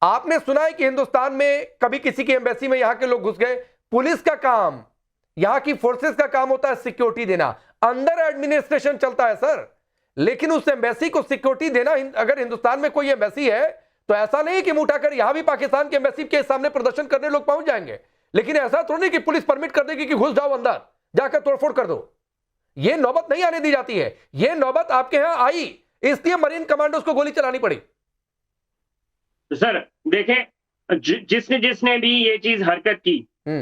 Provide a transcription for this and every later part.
आपने सुना है कि हिंदुस्तान में कभी किसी की एम्बेसी में यहां के लोग घुस गए? पुलिस का काम, यहां की फोर्सेस का काम होता है सिक्योरिटी देना, अंडर एडमिनिस्ट्रेशन चलता है सर। लेकिन उस एम्बेसी को सिक्योरिटी देना, अगर हिंदुस्तान में कोई एम्बेसी है तो ऐसा नहीं कि मुंह उठाकर यहां भी पाकिस्तान के एम्बेसी के सामने प्रदर्शन करने लोग पहुंच जाएंगे। लेकिन ऐसा थोड़ी नहीं कि पुलिस परमिट कर देगी कि घुस जाओ अंदर, जाकर तोड़फोड़ कर दो। यह नौबत नहीं आने दी जाती है। यह नौबत आपके यहां आई, इसलिए मरीन कमांडोज को गोली चलानी पड़ी। सर देखें, जिसने जिसने भी ये चीज हरकत की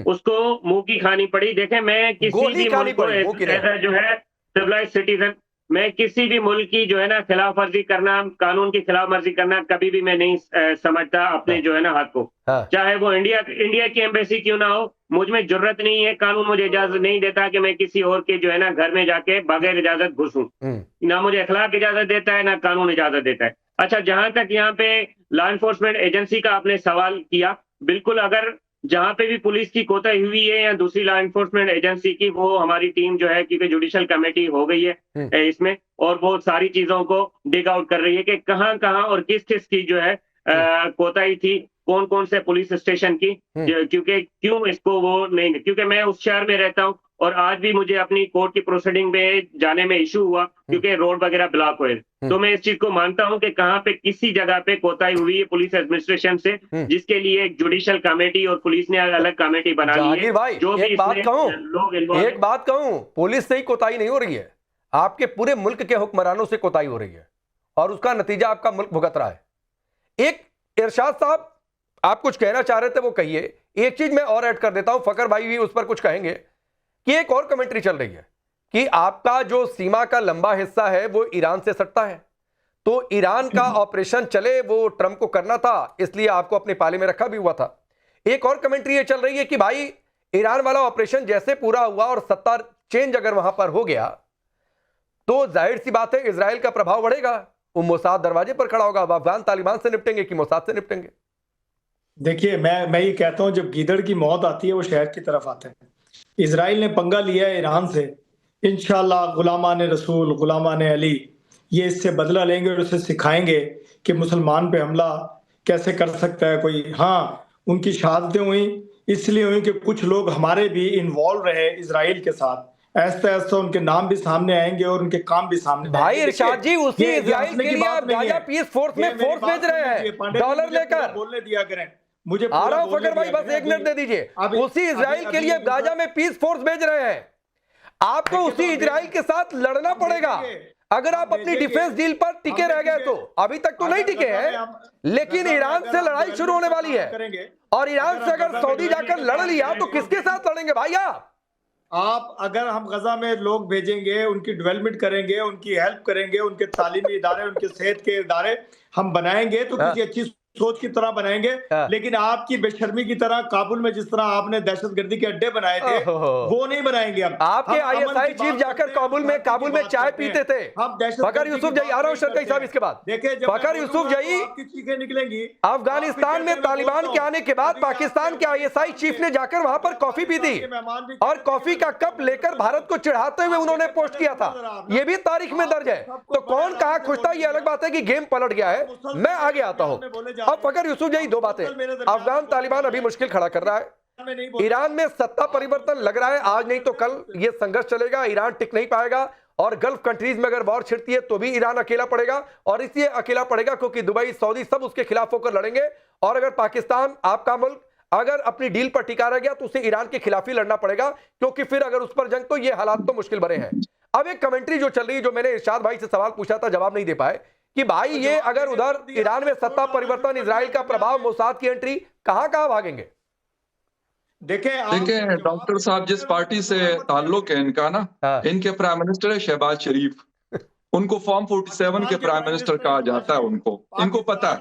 उसको मुंह की खानी पड़ी। देखें, मैं किसी भी मुल्क को ऐसा जो है सिविलाइज्ड सिटीजन, मैं किसी भी मुल्क की जो है ना खिलाफ वर्जी करना, कानून की खिलाफ वर्जी करना कभी भी मैं नहीं समझता अपने जो है ना हक को। चाहे वो इंडिया की एम्बेसी क्यों ना हो, मुझ में जरूरत नहीं है, कानून मुझे इजाजत नहीं देता कि मैं किसी और के जो है ना घर में जाके बगैर इजाजत घुसूं। ना मुझे अखलाक इजाजत देता है, ना कानून इजाजत देता है। अच्छा, जहां तक यहाँ पे लॉ एनफोर्समेंट एजेंसी का आपने सवाल किया, बिल्कुल, अगर जहां पे भी पुलिस की कोताही हुई है या दूसरी लॉ एनफोर्समेंट एजेंसी की, वो हमारी टीम जो है, क्योंकि जुडिशल कमेटी हो गई है इसमें, और वो सारी चीजों को डिग आउट कर रही है कि कहां कहां और किस किस की जो है कोताही थी, कौन कौन से पुलिस स्टेशन की, क्योंकि क्यों इसको वो नहीं, क्योंकि मैं उस शहर में रहता हूँ और आज भी मुझे अपनी कोर्ट की प्रोसीडिंग में जाने में इशू हुआ क्योंकि रोड वगैरह ब्लॉक हुए। तो मैं इस चीज को मानता हूं कि कहां पे किसी जगह पे कोताही हुई है पुलिस एडमिनिस्ट्रेशन से, जिसके लिए एक जुडिशल कमेटी और पुलिस ने अलग कमेटी बना ली है। भाई, जो एक बात कहूं, पुलिस से ही कोताही नहीं हो रही है, आपके पूरे मुल्क के हुक्मरानों से कोताही हो रही है और उसका नतीजा आपका मुल्क भुगत रहा है। एक इरशाद साहब, आप कुछ कहना चाह रहे थे, वो कहिए। एक चीज मैं और ऐड कर देता हूं, फकर भाई भी उस पर कुछ कहेंगे कि एक और कमेंट्री चल रही है कि आपका जो सीमा का लंबा हिस्सा है वो ईरान से सटता है, तो ईरान का ऑपरेशन चले वो ट्रंप को करना था, इसलिए आपको अपने पाले में रखा भी हुआ था। एक और कमेंट्री ये चल रही है कि भाई ईरान वाला ऑपरेशन जैसे पूरा हुआ और सत्ता चेंज अगर वहां पर हो गया तो जाहिर सी बात है इजराइल का प्रभाव बढ़ेगा, वो मोसाद दरवाजे पर खड़ा होगा। अब अफगान तालिबान से निपटेंगे कि मोसाद से निपटेंगे? देखिए, मैं ये कहता हूं, जब गीदड़ की मौत आती है वो शहर की तरफ आते हैं। इजराइल ने पंगा लिया है ईरान से, इंशाल्लाह गुलामान रसूल, गुलामान अली, ये इससे बदला लेंगे और उसे सिखाएंगे कि मुसलमान पे हमला कैसे कर सकता है कोई। हाँ, उनकी शहादतें हुई इसलिए हुई कि कुछ लोग हमारे भी इन्वॉल्व रहे इजराइल के साथ। ऐसा ऐसा उनके नाम भी सामने आएंगे और उनके काम भी सामने। भाई इरशाद जी, उसी इजराइल के लिए आप गाजा पीस फोर्स में फोर्स भेज रहे हैं डॉलर लेकर। बोलने दिया करें मुझे, आ रहा हूं फकर भाई, बस एक मिनट दे दीजिए। उसी इजराइल के लिए गाजा में पीस फोर्स भेज रहे हैं, आपको उसी इजराइल के साथ लड़ना पड़ेगा। अगर आप अपनी डिफेंस डील पर टिके रह गए तो, अभी तक तो नहीं टिके हैं, लेकिन ईरान से लड़ाई शुरू होने वाली है और ईरान से अगर सऊदी जाकर लड़ लिया तो किसके साथ लड़ेंगे भाई आप? अगर हम गजा में लोग भेजेंगे, उनकी डेवलपमेंट करेंगे, उनकी हेल्प करेंगे, उनके तालीमी इदारे, उनके सेहत के इदारे हम बनाएंगे तो किसी अच्छी सोच की तरह बनाएंगे। लेकिन आपकी बेशर्मी की तरह काबुल में जिस तरह आपने दहशतगर्दी के अड्डे बनाए थे वो नहीं बनाएंगे। अब आपके आईएसआई चीफ जाकर काबुल में चाय पीते थे। फकर यूसुफ जई, आ रहा हूं शरकई साहब इसके बाद। फकर यूसुफ जई, चीखें निकलेंगी। अफगानिस्तान में तालिबान के आने के बाद पाकिस्तान के आईएसआई चीफ ने जाकर वहां पर कॉफी पी थी और कॉफी का कप लेकर भारत को चिढ़ाते हुए उन्होंने पोस्ट किया था। यह भी तारीख में दर्ज है। तो कौन कहा खुश था, यह अलग बात है कि गेम पलट गया है। मैं आगे आता हूं। अब फकर यूसुफ जई, दो बातें। अफगान तालिबान अभी मुश्किल खड़ा कर रहा है, ईरान में सत्ता परिवर्तन लग रहा है, आज नहीं तो कल यह संघर्ष चलेगा, ईरान टिक नहीं पाएगा और गल्फ कंट्रीज में अगर वॉर छिड़ती है तो भी ईरान अकेला पड़ेगा। और इसलिए अकेला पड़ेगा क्योंकि दुबई, सऊदी सब उसके खिलाफ होकर लड़ेंगे। और अगर पाकिस्तान, आपका मुल्क, अगर अपनी डील पर टिका रह गया तो उसे ईरान के खिलाफ ही लड़ना पड़ेगा, क्योंकि फिर अगर उस पर जंग तो ये हालात तो मुश्किल बने हैं। अब एक कमेंट्री जो चल रही है, जो मैंने इरशाद भाई से सवाल पूछा था, जवाब नहीं दे पाए, कि भाई ये अगर उधर ईरान में सत्ता परिवर्तन, इजराइल का प्रभाव, मोसाद की एंट्री, कहां भागेंगे? देखें डॉक्टर साहब, जिस पार्टी से ताल्लुक है इनका ना, इनके प्राइम मिनिस्टर है शहबाज शरीफ, उनको फॉर्म 47 के प्राइम मिनिस्टर कहा जाता है। इनको पता है,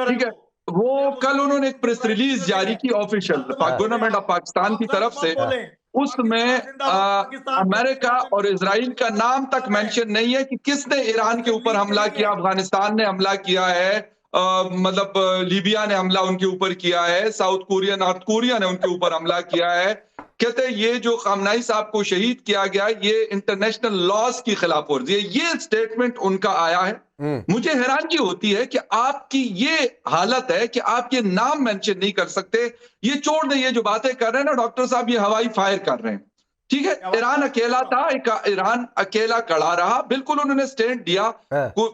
ठीक है। वो कल उन्होंने एक प्रेस रिलीज जारी की ऑफिशियल गवर्नमेंट ऑफ पाकिस्तान की तरफ से, उसमें अमेरिका और इजराइल का नाम तक मेंशन नहीं है कि किसने ईरान के ऊपर हमला किया, अफगानिस्तान ने हमला किया है, मतलब लीबिया ने हमला उनके ऊपर किया है, साउथ कोरिया नॉर्थ कोरिया ने उनके ऊपर हमला किया है। कहते हैं ये जो खamenei साहब को शहीद किया गया ये इंटरनेशनल लॉज की खिलाफ वर्जी है। ये स्टेटमेंट उनका आया है। मुझे हैरानगी होती है कि आपकी ये हालत है कि आप ये नाम मेंशन नहीं कर सकते। ये छोड़ दे, ये जो बातें कर रहे हैं ना डॉक्टर साहब, ये हवाई फायर कर रहे हैं। ठीक है, ईरान अकेला था, ईरान अकेला खड़ा रहा, बिल्कुल उन्होंने स्टैंड दिया।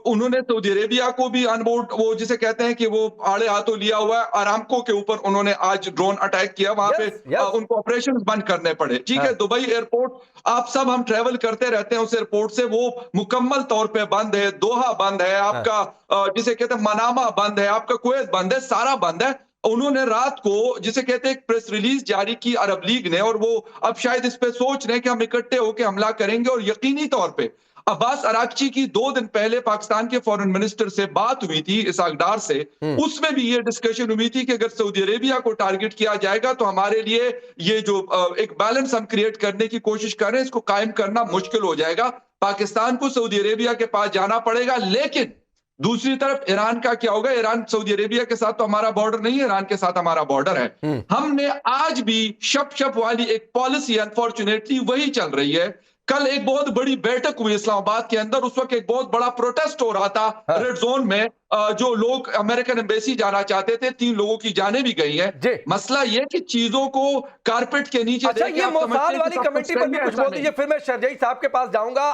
उन्होंने सऊदी अरेबिया को भी अनबोर्ड, वो जिसे कहते हैं कि वो आड़े हाथों लिया हुआ है। अरामको के ऊपर उन्होंने आज ड्रोन अटैक किया, वहां पे उनको ऑपरेशन बंद करने पड़े। ठीक है, दुबई एयरपोर्ट आप सब हम ट्रेवल करते रहते हैं उस एयरपोर्ट से, वो मुकम्मल तौर पे बंद है। दोहा बंद है, आपका जिसे कहते हैं मनामा बंद है, आपका कुवैत बंद है, सारा बंद है। उन्होंने रात को जिसे कहते हैं एक प्रेस रिलीज जारी की अरब लीग ने, और वो अब शायद इस पे सोच रहे हैं कि हम इकट्ठे होकर हमला करेंगे। और यकीनी तौर पे अब्बास अराक्ची की 2 दिन पहले पाकिस्तान के फॉरेन मिनिस्टर से बात हुई थी इसहाक डार से, उसमें भी ये डिस्कशन हुई थी कि अगर सऊदी अरेबिया को टारगेट किया जाएगा तो हमारे लिए ये जो एक बैलेंस हम क्रिएट करने की कोशिश कर रहे हैं इसको कायम करना मुश्किल हो जाएगा। पाकिस्तान को सऊदी अरेबिया के पास जाना पड़ेगा। लेकिन दूसरी तरफ ईरान का क्या होगा? ईरान सऊदी अरेबिया के साथ तो हमारा बॉर्डर नहीं है, ईरान के साथ हमारा बॉर्डर है। हमने आज भी शप वाली एक पॉलिसी अनफॉर्चुनेटली वही चल रही है। कल एक बहुत बड़ी बैठक हुई इस्लामाबाद के अंदर, उस वक्त एक बहुत बड़ा प्रोटेस्ट हो रहा था रेड जोन में। जो लोग अमेरिकन एम्बेसी जाना चाहते थे, 3 लोगों की जानें भी गई हैं। मसला ये कि चीजों को कारपेट के नीचे अच्छा, ये मोसाद वाली कमेटी पर भी कुछ बोल दीजिए, फिर मैं शरजई साहब के पास जाऊंगा।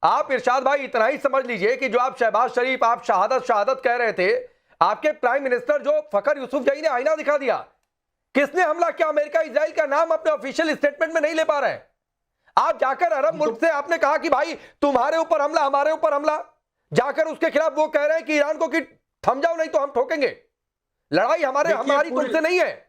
आप इरशाद भाई इतना ही समझ लीजिए कि जो आप शहबाज शरीफ आप शहादत कह रहे थे, आपके प्राइम मिनिस्टर जो फखर यूसुफजई ने आईना दिखा दिया। किसने हमला किया? अमेरिका इजराइल का नाम अपने ऑफिशियल स्टेटमेंट में नहीं ले पा रहे हैं। आप जाकर अरब मुल्क से आपने कहा कि भाई तुम्हारे ऊपर हमला, हमारे ऊपर हमला, जाकर उसके खिलाफ वो कह रहे हैं कि ईरान को कि थम जाओ नहीं तो हम ठोकेंगे। लड़ाई हमारी तुमसे नहीं है,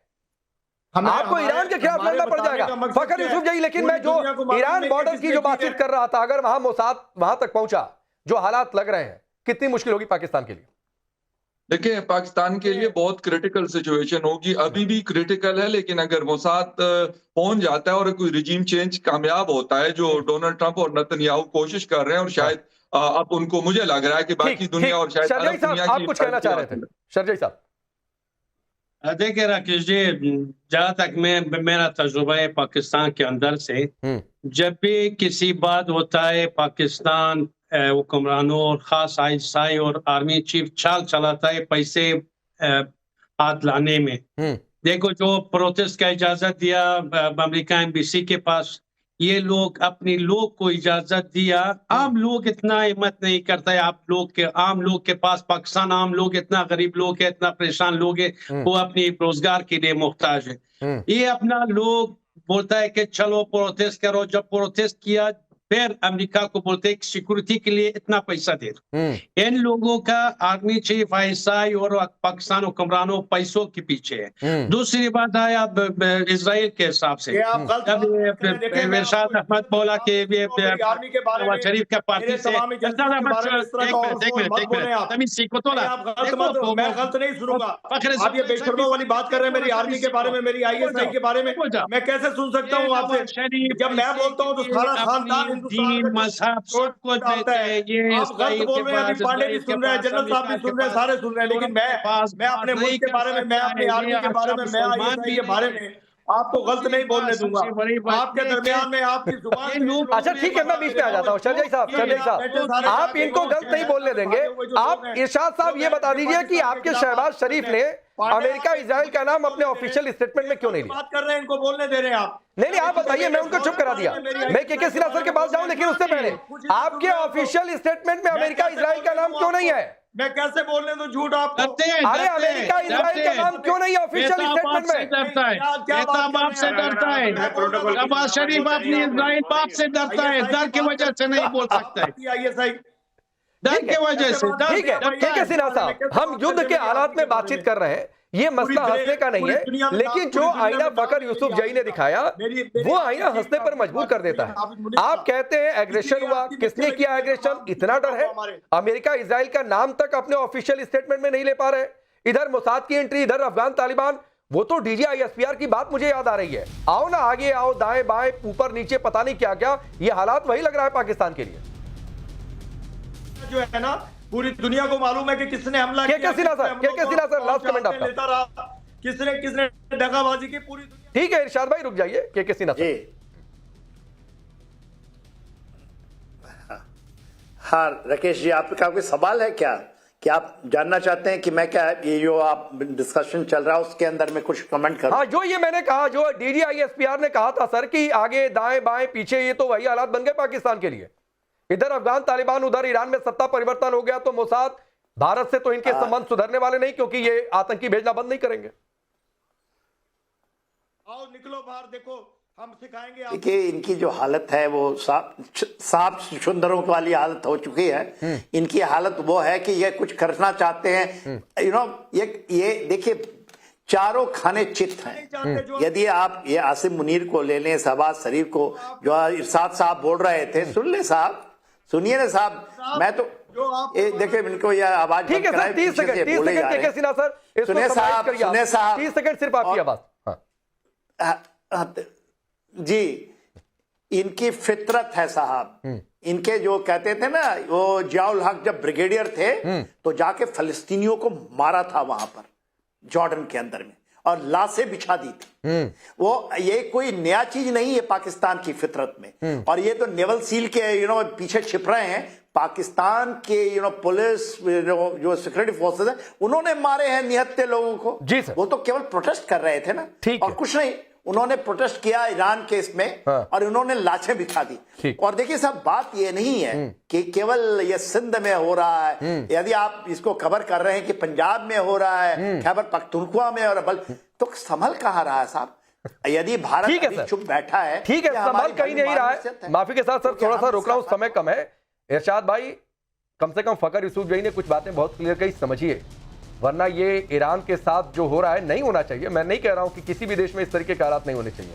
आपको ईरान के खिलाफ लड़ना पड़ जाएगा फखर यूसुफजई। लेकिन मैं जो ईरान बॉर्डर की जो बातचीत कर रहा था, अगर वहां मोसाद वहां तक पहुंचा, जो हालात लग रहे हैं, कितनी मुश्किल होगी पाकिस्तान के लिए? देखिए, पाकिस्तान के लिए बहुत क्रिटिकल सिचुएशन होगी, अभी भी क्रिटिकल है। लेकिन अगर मोसाद पहुंच जाता है और कोई रिजीम चेंज कामयाब होता है, जो डोनाल्ड ट्रंप और नेतन्याहू कोशिश कर रहे हैं, और शायद अब उनको मुझे लग रहा है कि बाकी दुनिया और शायद शरजई साहब आप कुछ कहना चाह रहे थे? शरजई साहब देखिए राकेश जी, जहाँ तक मेरा तजुर्बा है पाकिस्तान के अंदर से, जब भी किसी बात होता है पाकिस्तान हुक्मरानों और खास आईएसआई और आर्मी चीफ चाल चलाता है पैसे हाथ लाने में। देखो, जो प्रोटेस्ट का इजाजत दिया अमेरिका एम्बेसी के पास, ये लोग अपने लोग को इजाजत दिया। आम लोग इतना हिम्मत नहीं करता है। आम लोग के पास, पाकिस्तान आम लोग इतना गरीब लोग है, इतना परेशान लोग है, वो अपनी रोजगार के लिए मुहताज है। ये अपना लोग बोलता है कि चलो प्रोटेस्ट करो। जब प्रोटेस्ट किया, फिर अमेरिका को बोलते हैं सिक्योरिटी के लिए इतना पैसा दे दो। इन लोगों का आर्मी चीफ, आईएसआई और पाकिस्तान हुक्मरानों पैसों के पीछे है। दूसरी बात आया इजराइल के हिसाब से, इरशाद अहमद बोला कि नवाज शरीफ का पार्टी से वाली बात कर रहे हैं मेरी आर्मी के बारे में, मेरी आईएसआई के बारे में। मैं कैसे सुन सकता हूँ आपसे? जब मैं बोलता हूँ तो सारा खानदान मजहब सब कुछ देते हैं। ये आप गलत बोल रहे हैं। अभी पांडे भी सुन रहे हैं, जनरल साहब भी सुन रहे हैं, सारे सुन रहे हैं। लेकिन मैं अपने मुल्क के बारे में, मैं अपनी आर्मी के बारे में, मैं आईएसआई के बारे में आपको गलत नहीं बोलने दूंगा। आपके दरमियान में आपकी जुबान। अच्छा ठीक है, मैं बीच में आ जाता हूँ। शरजई साहब आप इनको गलत नहीं बोलने देंगे। आप इरशाद साहब ये बता दीजिए कि आपके शहबाज शरीफ ने अमेरिका इजराइल का नाम अपने ऑफिशियल स्टेटमेंट में क्यों नहीं लिया? बात कर रहे हैं, इनको बोलने दे रहे हैं आप। नहीं, आप बताइए, मैं उनको चुप करा दिया। मैं के सिन्हा सर के पास जाऊं, लेकिन उससे पहले आपके ऑफिशियल स्टेटमेंट में अमेरिका इजराइल का नाम क्यों नहीं है? मैं कैसे बोलने दूं झूठ आपको? अरे अमेरिका इजराइल का नाम क्यों नहीं है ऑफिशियल स्टेटमेंट में? क्या बाप से डरता है? नवाज शरीफ अपनी इजराइल बाप से डरता है, डर की वजह से नहीं बोल सकता है, डर की वजह से। ठीक है के सिन्हा साहब, हम युद्ध के हालात में बातचीत कर रहे हैं, ये मसला हंसने का नहीं है। लेकिन जो आईना फखर यूसुफजई ने दिखाया, वो आईना हंसने पर मजबूर कर देता है। आप कहते हैं एग्रेशन हुआ, किसने किया एग्रेशन? इतना डर है, अमेरिका इजराइल का नाम तक अपने ऑफिशियल स्टेटमेंट में नहीं ले पा रहे। इधर मोसाद की एंट्री, इधर अफगान तालिबान, वो तो DGISPR की बात मुझे याद आ रही है। आओ ना आगे आओ, दाएं बाएं ऊपर नीचे पता नहीं क्या क्या, ये हालात वही लग रहा है पाकिस्तान के लिए। जो है ना, पूरी दुनिया को मालूम है कि किसने हमला किया, के सर लास्ट कमेंट आपका। लेता रहा, किसने दगाबाजी की, पूरी दुनिया। ठीक है इरशाद भाई रुक जाइए, के सिन्हा सर। हाँ राकेश जी, आपका कोई सवाल है क्या आप जानना चाहते हैं कि मैं क्या ये जो आप डिस्कशन चल रहा है उसके अंदर में कुछ कमेंट करूं? हाँ, जो ये मैंने कहा, जो DGISPR ने कहा था सर कि आगे दाएं बाएं पीछे, ये तो वही हालात बन गए पाकिस्तान के लिए। इधर अफगान तालिबान, उधर ईरान में सत्ता परिवर्तन हो गया, तो मोसाद भारत से तो इनके संबंध सुधरने वाले नहीं, क्योंकि ये आतंकी भेजना बंद नहीं करेंगे। आओ निकलो बाहर, देखो हम सिखाएंगे। देखिए इनकी जो हालत है वो सांप सुंदरों वाली हालत हो चुकी है। इनकी हालत वो है कि ये कुछ करना चाहते हैं, ये देखिए चारों खाने चित हैं। यदि आप ये आसिम मुनीर को ले लें, शहबाज शरीफ को, जो इरशाद साहब बोल रहे थे, सुन ले साहब, सुनिए ना साहब, मैं तो देखिए इनको यह आवाज, ठीक है सर, 30 सेकंड के सिन्हा सर, सुने साहब 30 सेकंड सिर्फ आपकी आवाज। जी, इनकी फितरत है साहब। इनके जो कहते थे ना, वो जियाउल हक जब ब्रिगेडियर थे तो जाके फलस्तीनियों को मारा था वहां पर जॉर्डन के अंदर में, और लाशें बिछा दी थी। वो ये कोई नया चीज नहीं है पाकिस्तान की फितरत में। और ये तो नेवल सील के पीछे छिप रहे हैं। पाकिस्तान के पुलिस जो सिक्योरिटी फोर्सेस है, उन्होंने मारे हैं निहत्थे लोगों को। जी सर। वो तो केवल प्रोटेस्ट कर रहे थे ना, और कुछ नहीं। उन्होंने प्रोटेस्ट किया ईरान केस में, और उन्होंने लाशें बिछा दी। और देखिए साहब, बात ये नहीं है कि केवल ये सिंध में हो रहा है। यदि आप इसको कवर कर रहे हैं कि पंजाब में हो रहा है, खैबर पख्तूनख्वा में, और तो संभल कहाँ रहा है साहब? यदि भारत अभी चुप बैठा है, ठीक है, संभल कहीं नहीं रहा है। माफी के साथ सर थोड़ा सा रोक रहा हूं, समय कम है। इरशाद भाई, कम से कम फकर यूसुफ भाई ने कुछ बातें बहुत क्लियर कही, समझिए, वरना ये ईरान के साथ जो हो रहा है नहीं होना चाहिए। मैं नहीं कह रहा हूं कि किसी भी देश में इस तरीके के हालात नहीं होने चाहिए।